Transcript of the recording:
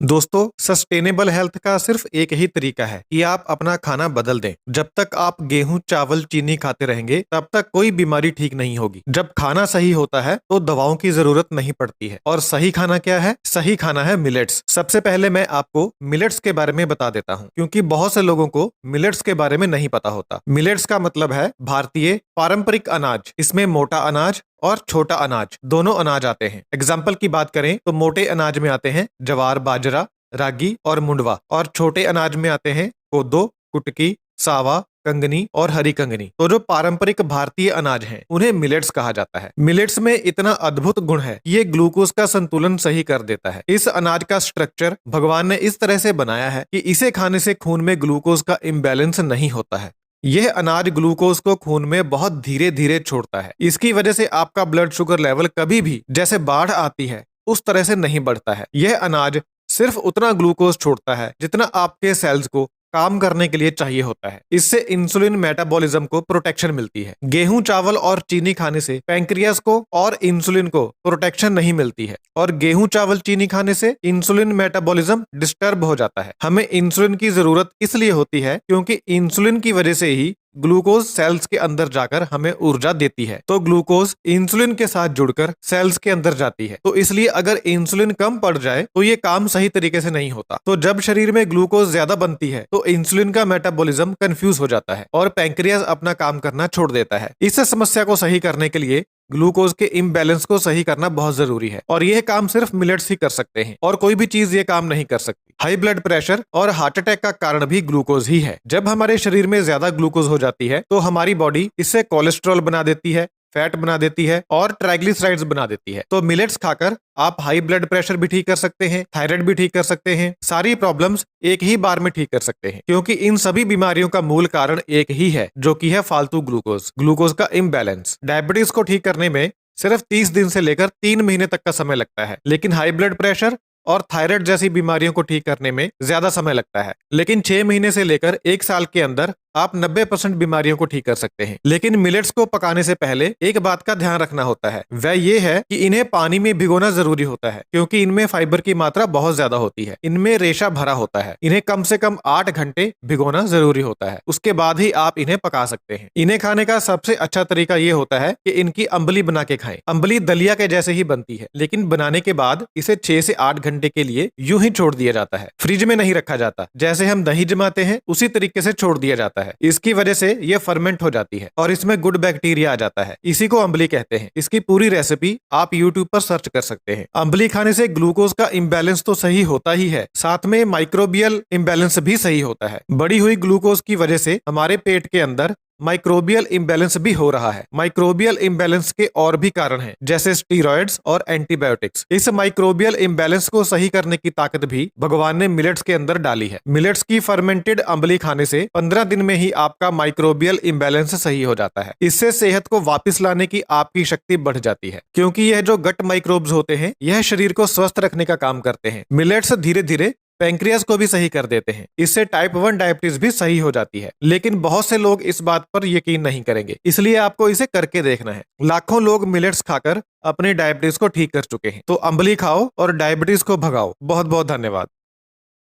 दोस्तों, sustainable health का सिर्फ एक ही तरीका है कि आप अपना खाना बदल दें। जब तक आप गेहूं, चावल, चीनी खाते रहेंगे, तब तक कोई बीमारी ठीक नहीं होगी। जब खाना सही होता है, तो दवाओं की जरूरत नहीं पड़ती है। और सही खाना क्या है? सही खाना है मिलेट्स। सबसे पहले मैं आपको मिलेट्स के बारे में बता देता हूँ, क्योंकि बहुत से लोगों को मिलेट्स के बारे में नहीं पता होता। मिलेट्स का मतलब है भारतीय पारंपरिक अनाज। इसमें मोटा अनाज और छोटा अनाज दोनों अनाज आते हैं। एग्जाम्पल की बात करें तो मोटे अनाज में आते हैं जवार, बाजरा, रागी और मुंडवा, और छोटे अनाज में आते हैं कोदो, कुटकी, सावा, कंगनी और हरी कंगनी। तो जो पारंपरिक भारतीय अनाज हैं, उन्हें मिलेट्स कहा जाता है। मिलेट्स में इतना अद्भुत गुण है कि ये ग्लूकोज का संतुलन सही कर देता है। इस अनाज का स्ट्रक्चर भगवान ने इस तरह से बनाया है कि इसे खाने से खून में ग्लूकोज का इम्बैलेंस नहीं होता है। यह अनाज ग्लूकोज को खून में बहुत धीरे धीरे छोड़ता है। इसकी वजह से आपका ब्लड शुगर लेवल कभी भी जैसे बाढ़ आती है उस तरह से नहीं बढ़ता है। यह अनाज सिर्फ उतना ग्लूकोज छोड़ता है जितना आपके सेल्स को काम करने के लिए चाहिए होता है। इससे इंसुलिन मेटाबॉलिज्म को प्रोटेक्शन मिलती है। गेहूं, चावल और चीनी खाने से पैंक्रियास को और इंसुलिन को प्रोटेक्शन नहीं मिलती है, और गेहूं, चावल, चीनी खाने से इंसुलिन मेटाबॉलिज्म डिस्टर्ब हो जाता है। हमें इंसुलिन की जरूरत इसलिए होती है क्योंकि इंसुलिन की वजह से ही ग्लूकोज सेल्स के अंदर जाकर हमें ऊर्जा देती है। तो ग्लूकोज इंसुलिन के साथ जुड़कर सेल्स के अंदर जाती है। तो इसलिए अगर इंसुलिन कम पड़ जाए तो ये काम सही तरीके से नहीं होता। तो जब शरीर में ग्लूकोज ज्यादा बनती है तो इंसुलिन का मेटाबॉलिज्म कंफ्यूज हो जाता है और पैंक्रियाज अपना काम करना छोड़ देता है। इस समस्या को सही करने के लिए ग्लूकोज के इम्बैलेंस को सही करना बहुत जरूरी है, और यह काम सिर्फ मिलेट्स ही कर सकते हैं, और कोई भी चीज ये काम नहीं कर सकती। हाई ब्लड प्रेशर और हार्ट अटैक का कारण भी ग्लूकोज ही है। जब हमारे शरीर में ज्यादा ग्लूकोज हो जाती है तो हमारी बॉडी इससे कोलेस्ट्रॉल बना देती है, फैट बना देती है और ट्राइग्लिसराइड्स बना देती है। तो मिलेट्स खाकर आप हाई ब्लड प्रेशर भी ठीक कर सकते हैं, थायराइड भी ठीक कर सकते हैं, सारी प्रॉब्लम्स एक ही बार में ठीक कर सकते हैं, क्योंकि इन सभी बीमारियों का मूल कारण एक ही है, जो कि है फालतू ग्लूकोज का इम्बैलेंस। डायबिटीज को ठीक करने में सिर्फ 30 दिन से लेकर 3 महीने तक का समय लगता है, लेकिन हाई ब्लड प्रेशर और थायराइड जैसी बीमारियों को ठीक करने में ज्यादा समय लगता है। लेकिन 6 महीने से लेकर 1 साल के अंदर आप 90% बीमारियों को ठीक कर सकते हैं। लेकिन मिलेट्स को पकाने से पहले एक बात का ध्यान रखना होता है, वह ये है कि इन्हें पानी में भिगोना जरूरी होता है, क्योंकि इनमें फाइबर की मात्रा बहुत ज्यादा होती है। इनमें रेशा भरा होता है। इन्हें कम से कम 8 घंटे भिगोना जरूरी होता है। उसके बाद ही आप इन्हें पका सकते हैं। इन्हें खाने का सबसे अच्छा तरीका ये होता है कि इनकी अम्बली बना के खाएं। अम्बली दलिया के जैसे ही बनती है, लेकिन बनाने के बाद इसे 6 से 8 घंटे के लिए यूं ही छोड़ दिया जाता है। फ्रिज में नहीं रखा जाता। जैसे हम दही जमाते हैं उसी तरीके से छोड़ दिया जाता है। इसकी वजह से ये फर्मेंट हो जाती है और इसमें गुड बैक्टीरिया आ जाता है। इसी को अम्बली कहते हैं। इसकी पूरी रेसिपी आप यूट्यूब पर सर्च कर सकते हैं। अम्बली खाने से ग्लूकोज का इम्बैलेंस तो सही होता ही है, साथ में माइक्रोबियल इम्बैलेंस भी सही होता है। बढ़ी हुई ग्लूकोज की वजह से हमारे पेट के अंदर माइक्रोबियल इम्बैलेंस भी हो रहा है। माइक्रोबियल इम्बैलेंस के और भी कारण हैं, जैसे स्टीरॉयड्स और एंटीबायोटिक्स। इस माइक्रोबियल इम्बैलेंस को सही करने की ताकत भी भगवान ने मिलेट्स के अंदर डाली है। मिलेट्स की फर्मेंटेड अम्बली खाने से 15 दिन में ही आपका माइक्रोबियल इम्बैलेंस सही हो जाता है। इससे सेहत को वापस लाने की आपकी शक्ति बढ़ जाती है, क्योंकि यह जो गट माइक्रोब्स होते हैं, यह शरीर को स्वस्थ रखने का काम करते हैं। मिलेट्स धीरे धीरे पैंक्रियाज को भी सही कर देते हैं। इससे टाइप 1 डायबिटीज भी सही हो जाती है। लेकिन बहुत से लोग इस बात पर यकीन नहीं करेंगे, इसलिए आपको इसे करके देखना है। लाखों लोग मिलेट्स खाकर अपने डायबिटीज को ठीक कर चुके हैं। तो अम्बली खाओ और डायबिटीज को भगाओ। बहुत बहुत धन्यवाद।